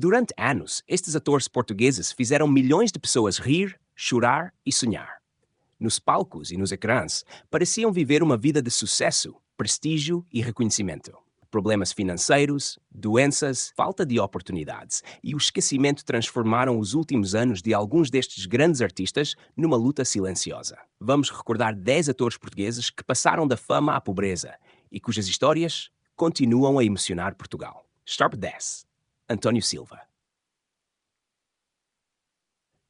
Durante anos, estes atores portugueses fizeram milhões de pessoas rir, chorar e sonhar. Nos palcos e nos ecrãs, pareciam viver uma vida de sucesso, prestígio e reconhecimento. Problemas financeiros, doenças, falta de oportunidades e o esquecimento transformaram os últimos anos de alguns destes grandes artistas numa luta silenciosa. Vamos recordar 10 atores portugueses que passaram da fama à pobreza e cujas histórias continuam a emocionar Portugal. Sharp 10. António Silva.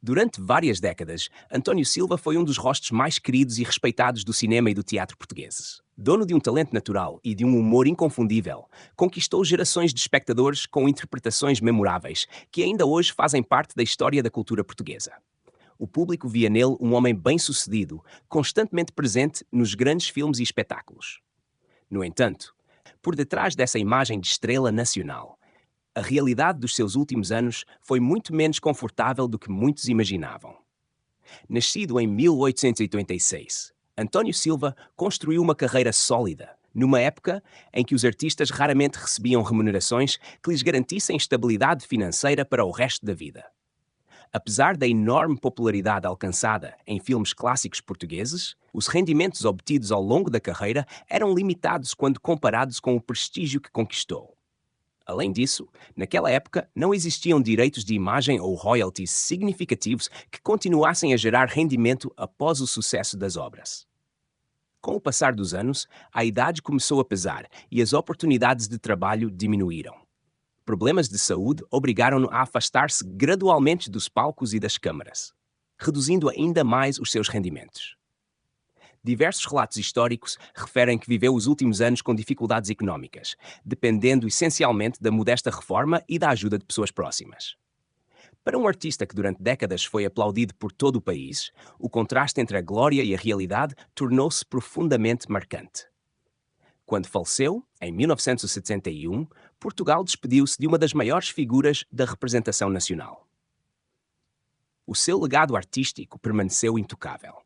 Durante várias décadas, António Silva foi um dos rostos mais queridos e respeitados do cinema e do teatro portugueses. Dono de um talento natural e de um humor inconfundível, conquistou gerações de espectadores com interpretações memoráveis, que ainda hoje fazem parte da história da cultura portuguesa. O público via nele um homem bem-sucedido, constantemente presente nos grandes filmes e espetáculos. No entanto, por detrás dessa imagem de estrela nacional, a realidade dos seus últimos anos foi muito menos confortável do que muitos imaginavam. Nascido em 1886, António Silva construiu uma carreira sólida, numa época em que os artistas raramente recebiam remunerações que lhes garantissem estabilidade financeira para o resto da vida. Apesar da enorme popularidade alcançada em filmes clássicos portugueses, os rendimentos obtidos ao longo da carreira eram limitados quando comparados com o prestígio que conquistou. Além disso, naquela época não existiam direitos de imagem ou royalties significativos que continuassem a gerar rendimento após o sucesso das obras. Com o passar dos anos, a idade começou a pesar e as oportunidades de trabalho diminuíram. Problemas de saúde obrigaram-no a afastar-se gradualmente dos palcos e das câmaras, reduzindo ainda mais os seus rendimentos. Diversos relatos históricos referem que viveu os últimos anos com dificuldades económicas, dependendo essencialmente da modesta reforma e da ajuda de pessoas próximas. Para um artista que durante décadas foi aplaudido por todo o país, o contraste entre a glória e a realidade tornou-se profundamente marcante. Quando faleceu, em 1971, Portugal despediu-se de uma das maiores figuras da representação nacional. O seu legado artístico permaneceu intocável.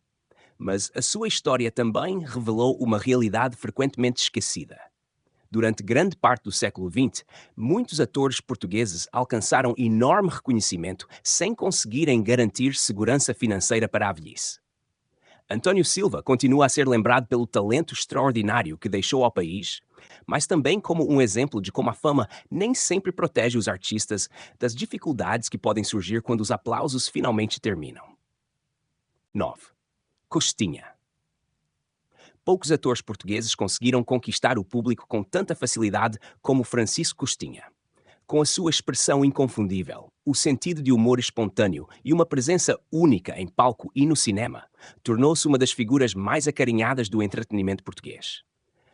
Mas a sua história também revelou uma realidade frequentemente esquecida. Durante grande parte do século XX, muitos atores portugueses alcançaram enorme reconhecimento sem conseguirem garantir segurança financeira para a velhice. António Silva continua a ser lembrado pelo talento extraordinário que deixou ao país, mas também como um exemplo de como a fama nem sempre protege os artistas das dificuldades que podem surgir quando os aplausos finalmente terminam. 9. Costinha. Poucos atores portugueses conseguiram conquistar o público com tanta facilidade como Francisco Costinha. Com a sua expressão inconfundível, o sentido de humor espontâneo e uma presença única em palco e no cinema, tornou-se uma das figuras mais acarinhadas do entretenimento português.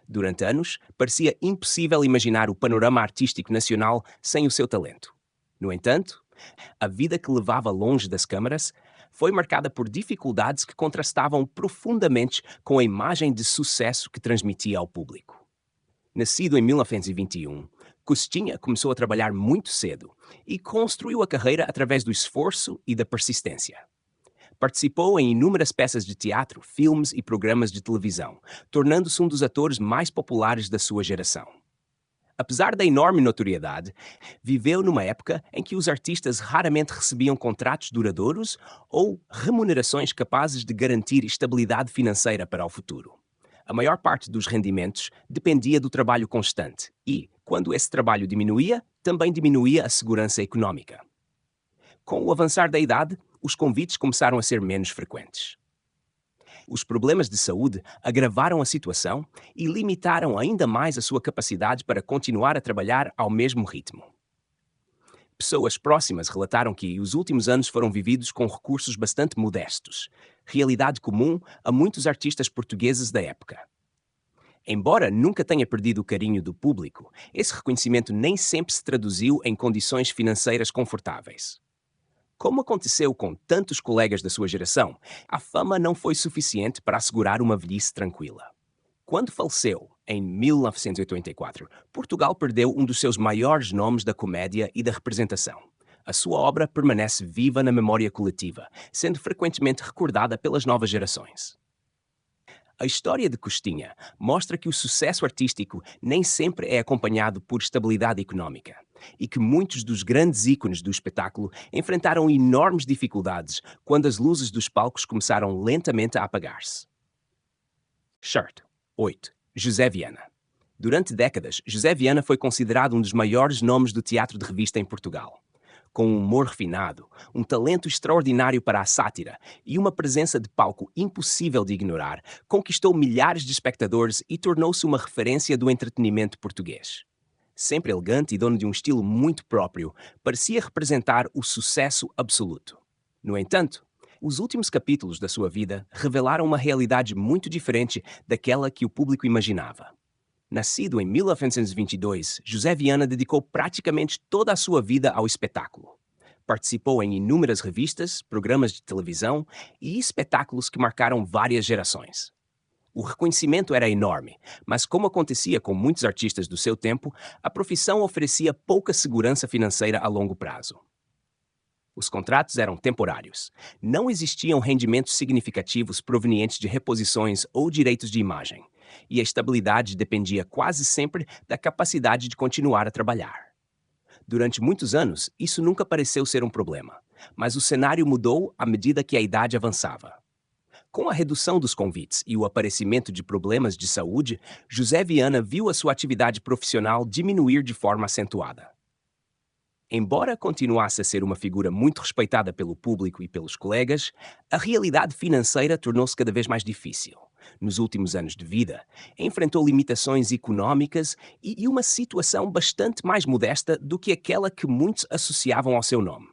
Durante anos, parecia impossível imaginar o panorama artístico nacional sem o seu talento. No entanto, a vida que levava longe das câmaras foi marcada por dificuldades que contrastavam profundamente com a imagem de sucesso que transmitia ao público. Nascido em 1921, Costinha começou a trabalhar muito cedo e construiu a carreira através do esforço e da persistência. Participou em inúmeras peças de teatro, filmes e programas de televisão, tornando-se um dos atores mais populares da sua geração. Apesar da enorme notoriedade, viveu numa época em que os artistas raramente recebiam contratos duradouros ou remunerações capazes de garantir estabilidade financeira para o futuro. A maior parte dos rendimentos dependia do trabalho constante e, quando esse trabalho diminuía, também diminuía a segurança económica. Com o avançar da idade, os convites começaram a ser menos frequentes. Os problemas de saúde agravaram a situação e limitaram ainda mais a sua capacidade para continuar a trabalhar ao mesmo ritmo. Pessoas próximas relataram que os últimos anos foram vividos com recursos bastante modestos, realidade comum a muitos artistas portugueses da época. Embora nunca tenha perdido o carinho do público, esse reconhecimento nem sempre se traduziu em condições financeiras confortáveis. Como aconteceu com tantos colegas da sua geração, a fama não foi suficiente para assegurar uma velhice tranquila. Quando faleceu, em 1984, Portugal perdeu um dos seus maiores nomes da comédia e da representação. A sua obra permanece viva na memória coletiva, sendo frequentemente recordada pelas novas gerações. A história de Costinha mostra que o sucesso artístico nem sempre é acompanhado por estabilidade económica, e que muitos dos grandes ícones do espetáculo enfrentaram enormes dificuldades quando as luzes dos palcos começaram lentamente a apagar-se. Shirt 8. José Viana. Durante décadas, José Viana foi considerado um dos maiores nomes do teatro de revista em Portugal. Com um humor refinado, um talento extraordinário para a sátira e uma presença de palco impossível de ignorar, conquistou milhares de espectadores e tornou-se uma referência do entretenimento português. Sempre elegante e dono de um estilo muito próprio, parecia representar o sucesso absoluto. No entanto, os últimos capítulos da sua vida revelaram uma realidade muito diferente daquela que o público imaginava. Nascido em 1922, José Viana dedicou praticamente toda a sua vida ao espetáculo. Participou em inúmeras revistas, programas de televisão e espetáculos que marcaram várias gerações. O reconhecimento era enorme, mas como acontecia com muitos artistas do seu tempo, a profissão oferecia pouca segurança financeira a longo prazo. Os contratos eram temporários. Não existiam rendimentos significativos provenientes de reposições ou direitos de imagem, e a estabilidade dependia quase sempre da capacidade de continuar a trabalhar. Durante muitos anos, isso nunca pareceu ser um problema, mas o cenário mudou à medida que a idade avançava. Com a redução dos convites e o aparecimento de problemas de saúde, José Viana viu a sua atividade profissional diminuir de forma acentuada. Embora continuasse a ser uma figura muito respeitada pelo público e pelos colegas, a realidade financeira tornou-se cada vez mais difícil. Nos últimos anos de vida, enfrentou limitações económicas e uma situação bastante mais modesta do que aquela que muitos associavam ao seu nome.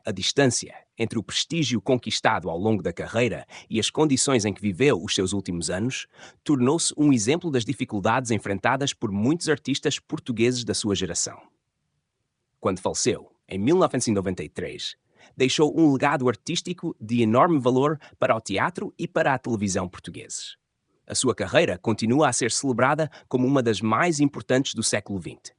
A distância entre o prestígio conquistado ao longo da carreira e as condições em que viveu os seus últimos anos tornou-se um exemplo das dificuldades enfrentadas por muitos artistas portugueses da sua geração. Quando faleceu, em 1993, deixou um legado artístico de enorme valor para o teatro e para a televisão portugueses. A sua carreira continua a ser celebrada como uma das mais importantes do século XX.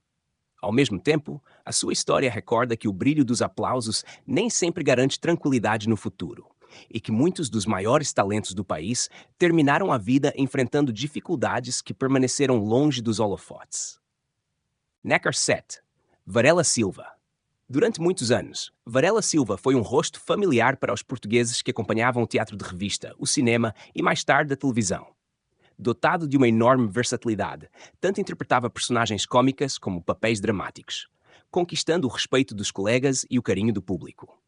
Ao mesmo tempo, a sua história recorda que o brilho dos aplausos nem sempre garante tranquilidade no futuro, e que muitos dos maiores talentos do país terminaram a vida enfrentando dificuldades que permaneceram longe dos holofotes. Neckar 7. Varela Silva. Durante muitos anos, Varela Silva foi um rosto familiar para os portugueses que acompanhavam o teatro de revista, o cinema e mais tarde a televisão. Dotado de uma enorme versatilidade, tanto interpretava personagens cômicas como papéis dramáticos, conquistando o respeito dos colegas e o carinho do público.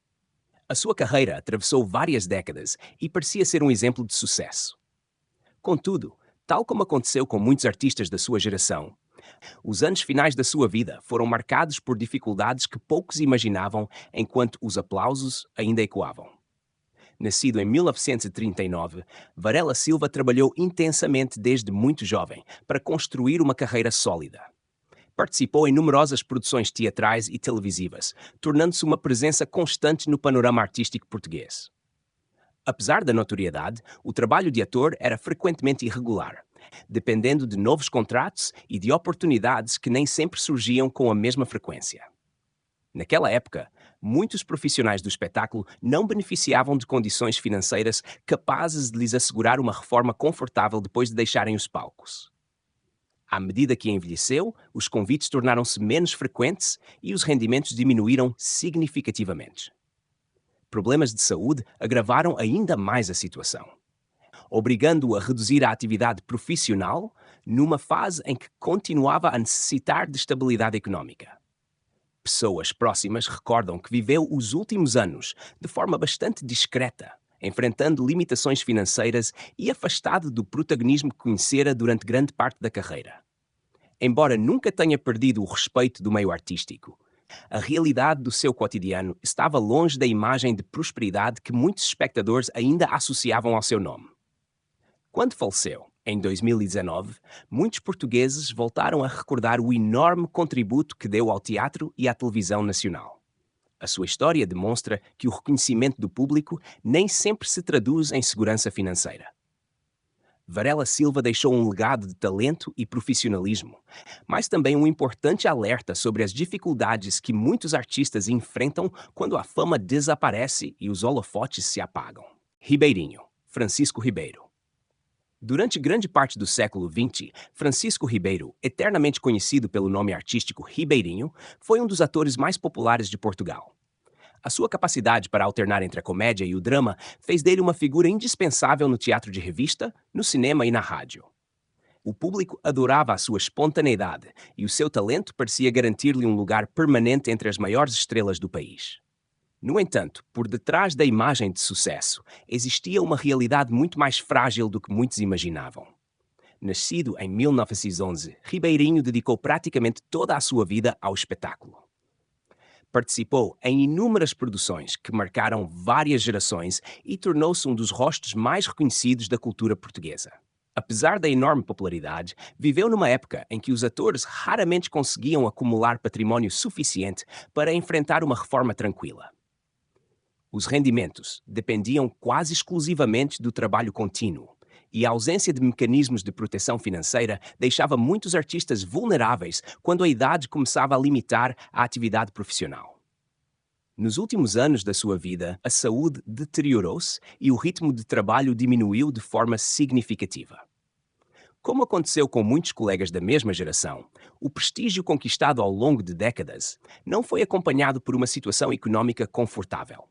A sua carreira atravessou várias décadas e parecia ser um exemplo de sucesso. Contudo, tal como aconteceu com muitos artistas da sua geração, os anos finais da sua vida foram marcados por dificuldades que poucos imaginavam enquanto os aplausos ainda ecoavam. Nascido em 1939, Varela Silva trabalhou intensamente desde muito jovem para construir uma carreira sólida. Participou em numerosas produções teatrais e televisivas, tornando-se uma presença constante no panorama artístico português. Apesar da notoriedade, o trabalho de ator era frequentemente irregular, dependendo de novos contratos e de oportunidades que nem sempre surgiam com a mesma frequência. Naquela época, muitos profissionais do espetáculo não beneficiavam de condições financeiras capazes de lhes assegurar uma reforma confortável depois de deixarem os palcos. À medida que envelheceu, os convites tornaram-se menos frequentes e os rendimentos diminuíram significativamente. Problemas de saúde agravaram ainda mais a situação, obrigando-o a reduzir a atividade profissional numa fase em que continuava a necessitar de estabilidade económica. Pessoas próximas recordam que viveu os últimos anos de forma bastante discreta, enfrentando limitações financeiras e afastado do protagonismo que conhecera durante grande parte da carreira. Embora nunca tenha perdido o respeito do meio artístico, a realidade do seu cotidiano estava longe da imagem de prosperidade que muitos espectadores ainda associavam ao seu nome. Quando faleceu, em 2019, muitos portugueses voltaram a recordar o enorme contributo que deu ao teatro e à televisão nacional. A sua história demonstra que o reconhecimento do público nem sempre se traduz em segurança financeira. Varela Silva deixou um legado de talento e profissionalismo, mas também um importante alerta sobre as dificuldades que muitos artistas enfrentam quando a fama desaparece e os holofotes se apagam. Ribeirinho, Francisco Ribeiro. Durante grande parte do século XX, Francisco Ribeiro, eternamente conhecido pelo nome artístico Ribeirinho, foi um dos atores mais populares de Portugal. A sua capacidade para alternar entre a comédia e o drama fez dele uma figura indispensável no teatro de revista, no cinema e na rádio. O público adorava a sua espontaneidade e o seu talento parecia garantir-lhe um lugar permanente entre as maiores estrelas do país. No entanto, por detrás da imagem de sucesso, existia uma realidade muito mais frágil do que muitos imaginavam. Nascido em 1911, Ribeirinho dedicou praticamente toda a sua vida ao espetáculo. Participou em inúmeras produções que marcaram várias gerações e tornou-se um dos rostos mais reconhecidos da cultura portuguesa. Apesar da enorme popularidade, viveu numa época em que os atores raramente conseguiam acumular património suficiente para enfrentar uma reforma tranquila. Os rendimentos dependiam quase exclusivamente do trabalho contínuo, e a ausência de mecanismos de proteção financeira deixava muitos artistas vulneráveis quando a idade começava a limitar a atividade profissional. Nos últimos anos da sua vida, a saúde deteriorou-se e o ritmo de trabalho diminuiu de forma significativa. Como aconteceu com muitos colegas da mesma geração, o prestígio conquistado ao longo de décadas não foi acompanhado por uma situação económica confortável.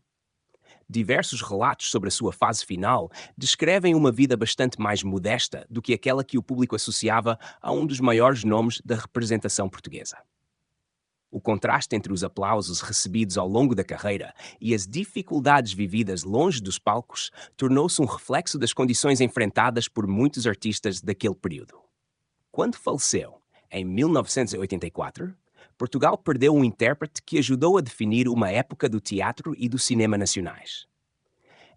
Diversos relatos sobre a sua fase final descrevem uma vida bastante mais modesta do que aquela que o público associava a um dos maiores nomes da representação portuguesa. O contraste entre os aplausos recebidos ao longo da carreira e as dificuldades vividas longe dos palcos tornou-se um reflexo das condições enfrentadas por muitos artistas daquele período. Quando faleceu, em 1984, Portugal perdeu um intérprete que ajudou a definir uma época do teatro e do cinema nacionais.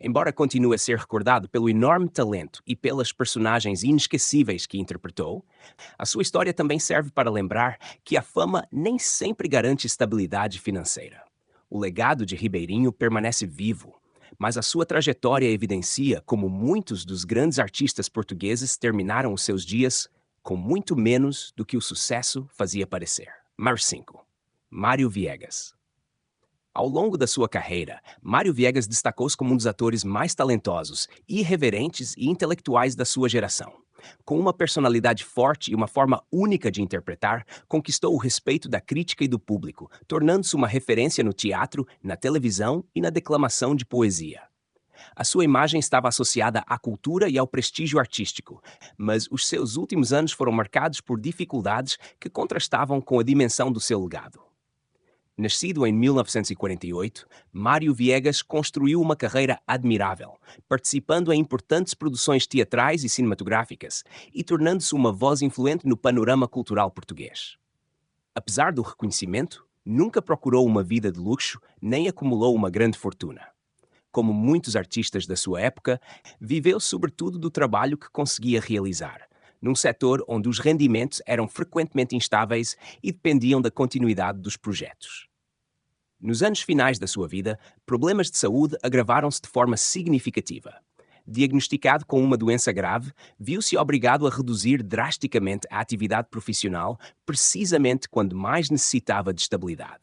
Embora continue a ser recordado pelo enorme talento e pelas personagens inesquecíveis que interpretou, a sua história também serve para lembrar que a fama nem sempre garante estabilidade financeira. O legado de Ribeirinho permanece vivo, mas a sua trajetória evidencia como muitos dos grandes artistas portugueses terminaram os seus dias com muito menos do que o sucesso fazia parecer. Mar 5. Mário Viegas. Ao longo da sua carreira, Mário Viegas destacou-se como um dos atores mais talentosos, irreverentes e intelectuais da sua geração. Com uma personalidade forte e uma forma única de interpretar, conquistou o respeito da crítica e do público, tornando-se uma referência no teatro, na televisão e na declamação de poesia. A sua imagem estava associada à cultura e ao prestígio artístico, mas os seus últimos anos foram marcados por dificuldades que contrastavam com a dimensão do seu legado. Nascido em 1948, Mário Viegas construiu uma carreira admirável, participando em importantes produções teatrais e cinematográficas e tornando-se uma voz influente no panorama cultural português. Apesar do reconhecimento, nunca procurou uma vida de luxo nem acumulou uma grande fortuna. Como muitos artistas da sua época, viveu sobretudo do trabalho que conseguia realizar, num setor onde os rendimentos eram frequentemente instáveis e dependiam da continuidade dos projetos. Nos anos finais da sua vida, problemas de saúde agravaram-se de forma significativa. Diagnosticado com uma doença grave, viu-se obrigado a reduzir drasticamente a atividade profissional, precisamente quando mais necessitava de estabilidade.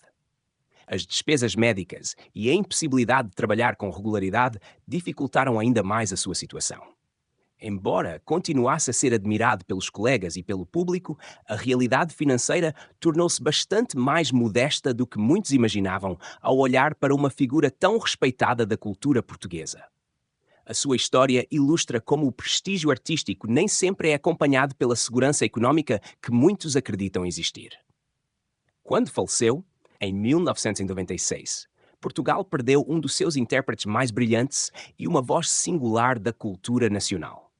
As despesas médicas e a impossibilidade de trabalhar com regularidade dificultaram ainda mais a sua situação. Embora continuasse a ser admirado pelos colegas e pelo público, a realidade financeira tornou-se bastante mais modesta do que muitos imaginavam ao olhar para uma figura tão respeitada da cultura portuguesa. A sua história ilustra como o prestígio artístico nem sempre é acompanhado pela segurança económica que muitos acreditam existir. Quando faleceu, em 1996, Portugal perdeu um dos seus intérpretes mais brilhantes e uma voz singular da cultura nacional.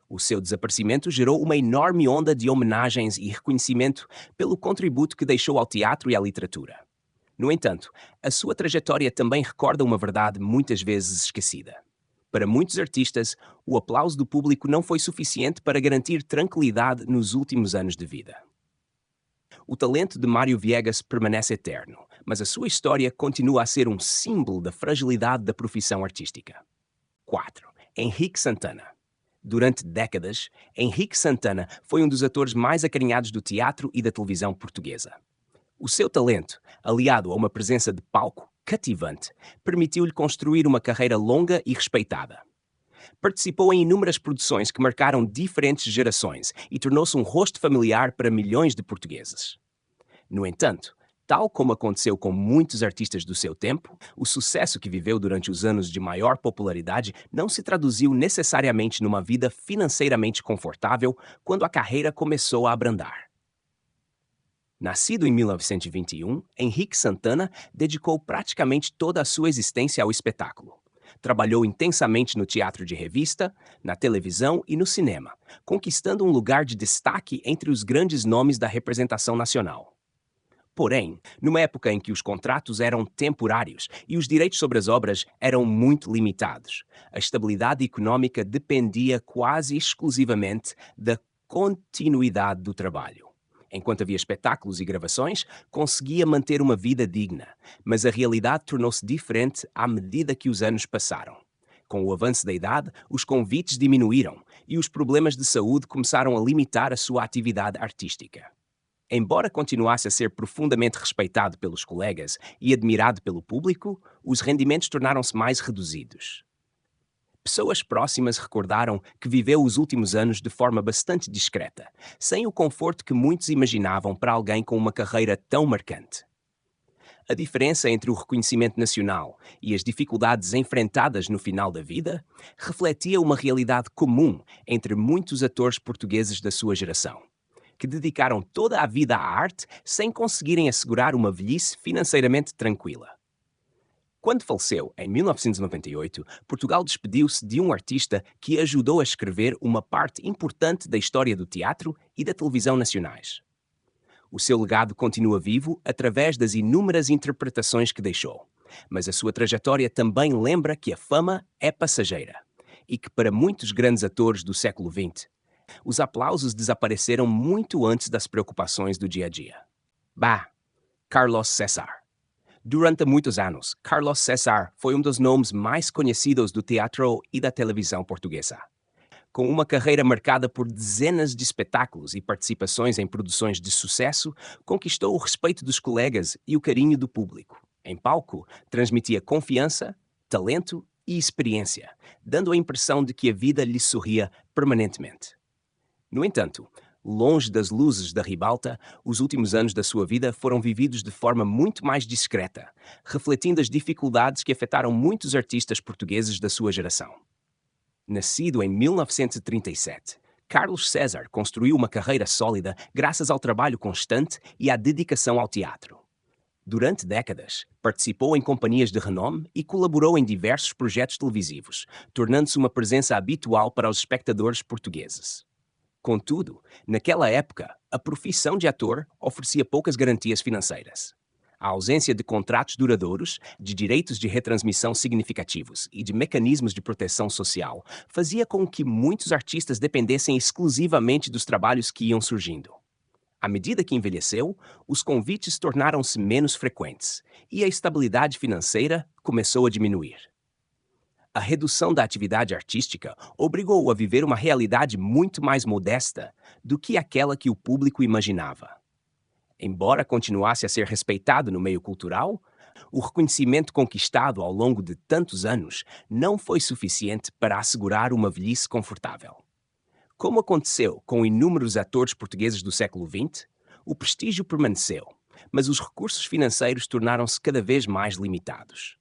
O seu desaparecimento gerou uma enorme onda de homenagens e reconhecimento pelo contributo que deixou ao teatro e à literatura. No entanto, a sua trajetória também recorda uma verdade muitas vezes esquecida. Para muitos artistas, o aplauso do público não foi suficiente para garantir tranquilidade nos últimos anos de vida. O talento de Mário Viegas permanece eterno, mas a sua história continua a ser um símbolo da fragilidade da profissão artística. 4. Henrique Santana. Durante décadas, Henrique Santana foi um dos atores mais acarinhados do teatro e da televisão portuguesa. O seu talento, aliado a uma presença de palco cativante, permitiu-lhe construir uma carreira longa e respeitada. Participou em inúmeras produções que marcaram diferentes gerações e tornou-se um rosto familiar para milhões de portugueses. No entanto, tal como aconteceu com muitos artistas do seu tempo, o sucesso que viveu durante os anos de maior popularidade não se traduziu necessariamente numa vida financeiramente confortável quando a carreira começou a abrandar. Nascido em 1921, Henrique Santana dedicou praticamente toda a sua existência ao espetáculo. Trabalhou intensamente no teatro de revista, na televisão e no cinema, conquistando um lugar de destaque entre os grandes nomes da representação nacional. Porém, numa época em que os contratos eram temporários e os direitos sobre as obras eram muito limitados, a estabilidade econômica dependia quase exclusivamente da continuidade do trabalho. Enquanto havia espetáculos e gravações, conseguia manter uma vida digna, mas a realidade tornou-se diferente à medida que os anos passaram. Com o avanço da idade, os convites diminuíram e os problemas de saúde começaram a limitar a sua atividade artística. Embora continuasse a ser profundamente respeitado pelos colegas e admirado pelo público, os rendimentos tornaram-se mais reduzidos. Pessoas próximas recordaram que viveu os últimos anos de forma bastante discreta, sem o conforto que muitos imaginavam para alguém com uma carreira tão marcante. A diferença entre o reconhecimento nacional e as dificuldades enfrentadas no final da vida refletia uma realidade comum entre muitos atores portugueses da sua geração, que dedicaram toda a vida à arte sem conseguirem assegurar uma velhice financeiramente tranquila. Quando faleceu, em 1998, Portugal despediu-se de um artista que ajudou a escrever uma parte importante da história do teatro e da televisão nacionais. O seu legado continua vivo através das inúmeras interpretações que deixou, mas a sua trajetória também lembra que a fama é passageira e que, para muitos grandes atores do século XX, os aplausos desapareceram muito antes das preocupações do dia a dia. Carlos César. Durante muitos anos, Carlos César foi um dos nomes mais conhecidos do teatro e da televisão portuguesa. Com uma carreira marcada por dezenas de espetáculos e participações em produções de sucesso, conquistou o respeito dos colegas e o carinho do público. Em palco, transmitia confiança, talento e experiência, dando a impressão de que a vida lhe sorria permanentemente. No entanto, longe das luzes da ribalta, os últimos anos da sua vida foram vividos de forma muito mais discreta, refletindo as dificuldades que afetaram muitos artistas portugueses da sua geração. Nascido em 1937, Carlos César construiu uma carreira sólida graças ao trabalho constante e à dedicação ao teatro. Durante décadas, participou em companhias de renome e colaborou em diversos projetos televisivos, tornando-se uma presença habitual para os espectadores portugueses. Contudo, naquela época, a profissão de ator oferecia poucas garantias financeiras. A ausência de contratos duradouros, de direitos de retransmissão significativos e de mecanismos de proteção social fazia com que muitos artistas dependessem exclusivamente dos trabalhos que iam surgindo. À medida que envelheceu, os convites tornaram-se menos frequentes e a estabilidade financeira começou a diminuir. A redução da atividade artística obrigou-o a viver uma realidade muito mais modesta do que aquela que o público imaginava. Embora continuasse a ser respeitado no meio cultural, o reconhecimento conquistado ao longo de tantos anos não foi suficiente para assegurar uma velhice confortável. Como aconteceu com inúmeros atores portugueses do século XX, o prestígio permaneceu, mas os recursos financeiros tornaram-se cada vez mais limitados.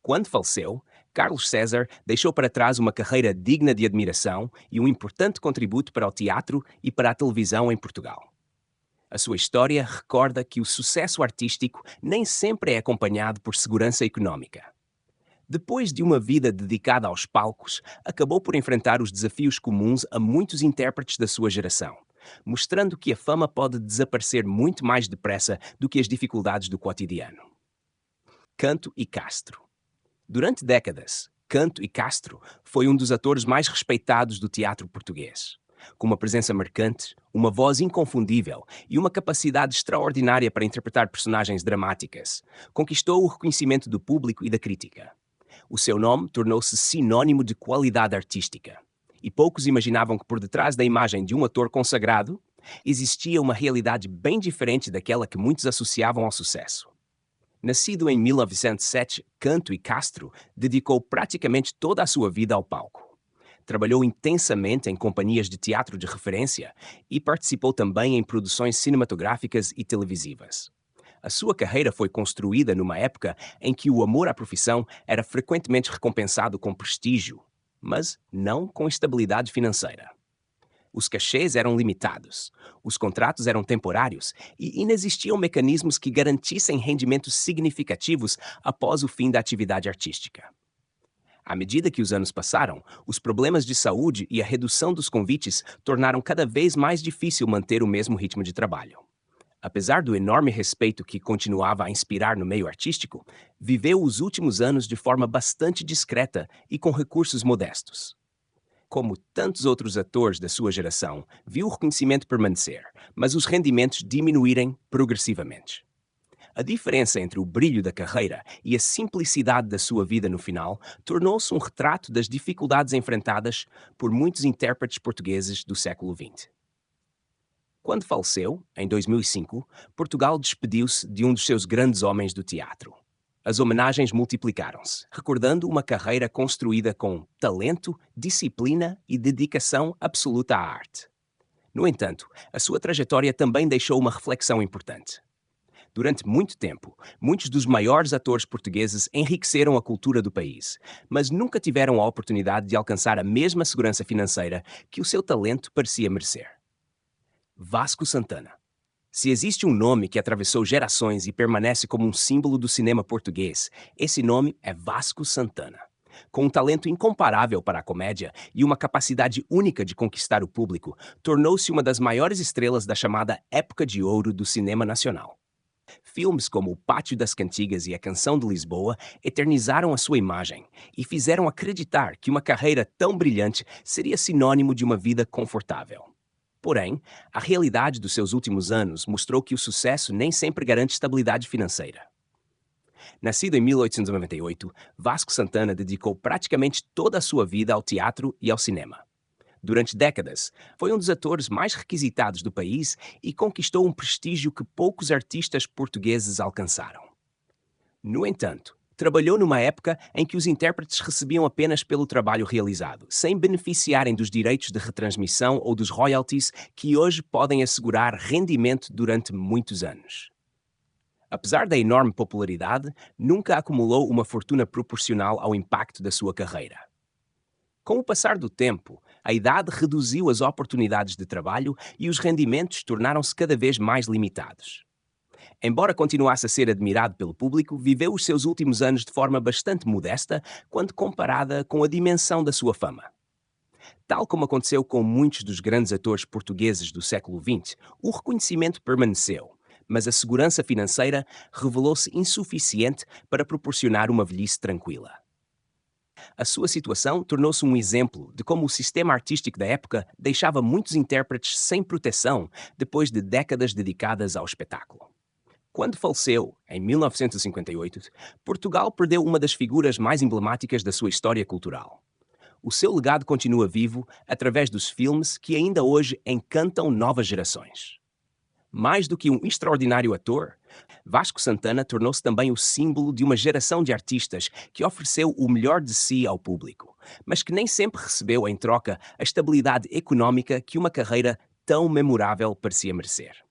Quando faleceu, Carlos César deixou para trás uma carreira digna de admiração e um importante contributo para o teatro e para a televisão em Portugal. A sua história recorda que o sucesso artístico nem sempre é acompanhado por segurança econômica. Depois de uma vida dedicada aos palcos, acabou por enfrentar os desafios comuns a muitos intérpretes da sua geração, mostrando que a fama pode desaparecer muito mais depressa do que as dificuldades do cotidiano. Canto e Castro. Durante décadas, Canto e Castro foi um dos atores mais respeitados do teatro português. Com uma presença marcante, uma voz inconfundível e uma capacidade extraordinária para interpretar personagens dramáticas, conquistou o reconhecimento do público e da crítica. O seu nome tornou-se sinônimo de qualidade artística, e poucos imaginavam que por detrás da imagem de um ator consagrado existia uma realidade bem diferente daquela que muitos associavam ao sucesso. Nascido em 1907, Canto e Castro dedicou praticamente toda a sua vida ao palco. Trabalhou intensamente em companhias de teatro de referência e participou também em produções cinematográficas e televisivas. A sua carreira foi construída numa época em que o amor à profissão era frequentemente recompensado com prestígio, mas não com estabilidade financeira. Os cachês eram limitados, os contratos eram temporários e inexistiam mecanismos que garantissem rendimentos significativos após o fim da atividade artística. À medida que os anos passaram, os problemas de saúde e a redução dos convites tornaram cada vez mais difícil manter o mesmo ritmo de trabalho. Apesar do enorme respeito que continuava a inspirar no meio artístico, viveu os últimos anos de forma bastante discreta e com recursos modestos. Como tantos outros atores da sua geração, viu o reconhecimento permanecer, mas os rendimentos diminuírem progressivamente. A diferença entre o brilho da carreira e a simplicidade da sua vida no final tornou-se um retrato das dificuldades enfrentadas por muitos intérpretes portugueses do século XX. Quando faleceu, em 2005, Portugal despediu-se de um dos seus grandes homens do teatro. As homenagens multiplicaram-se, recordando uma carreira construída com talento, disciplina e dedicação absoluta à arte. No entanto, a sua trajetória também deixou uma reflexão importante. Durante muito tempo, muitos dos maiores atores portugueses enriqueceram a cultura do país, mas nunca tiveram a oportunidade de alcançar a mesma segurança financeira que o seu talento parecia merecer. Vasco Santana. Se existe um nome que atravessou gerações e permanece como um símbolo do cinema português, esse nome é Vasco Santana. Com um talento incomparável para a comédia e uma capacidade única de conquistar o público, tornou-se uma das maiores estrelas da chamada Época de Ouro do cinema nacional. Filmes como O Pátio das Cantigas e A Canção de Lisboa eternizaram a sua imagem e fizeram acreditar que uma carreira tão brilhante seria sinônimo de uma vida confortável. Porém, a realidade dos seus últimos anos mostrou que o sucesso nem sempre garante estabilidade financeira. Nascido em 1898, Vasco Santana dedicou praticamente toda a sua vida ao teatro e ao cinema. Durante décadas, foi um dos atores mais requisitados do país e conquistou um prestígio que poucos artistas portugueses alcançaram. No entanto, trabalhou numa época em que os intérpretes recebiam apenas pelo trabalho realizado, sem beneficiarem dos direitos de retransmissão ou dos royalties que hoje podem assegurar rendimento durante muitos anos. Apesar da enorme popularidade, nunca acumulou uma fortuna proporcional ao impacto da sua carreira. Com o passar do tempo, a idade reduziu as oportunidades de trabalho e os rendimentos tornaram-se cada vez mais limitados. Embora continuasse a ser admirado pelo público, viveu os seus últimos anos de forma bastante modesta quando comparada com a dimensão da sua fama. Tal como aconteceu com muitos dos grandes atores portugueses do século XX, o reconhecimento permaneceu, mas a segurança financeira revelou-se insuficiente para proporcionar uma velhice tranquila. A sua situação tornou-se um exemplo de como o sistema artístico da época deixava muitos intérpretes sem proteção depois de décadas dedicadas ao espetáculo. Quando faleceu, em 1958, Portugal perdeu uma das figuras mais emblemáticas da sua história cultural. O seu legado continua vivo através dos filmes que ainda hoje encantam novas gerações. Mais do que um extraordinário ator, Vasco Santana tornou-se também o símbolo de uma geração de artistas que ofereceu o melhor de si ao público, mas que nem sempre recebeu em troca a estabilidade económica que uma carreira tão memorável parecia merecer.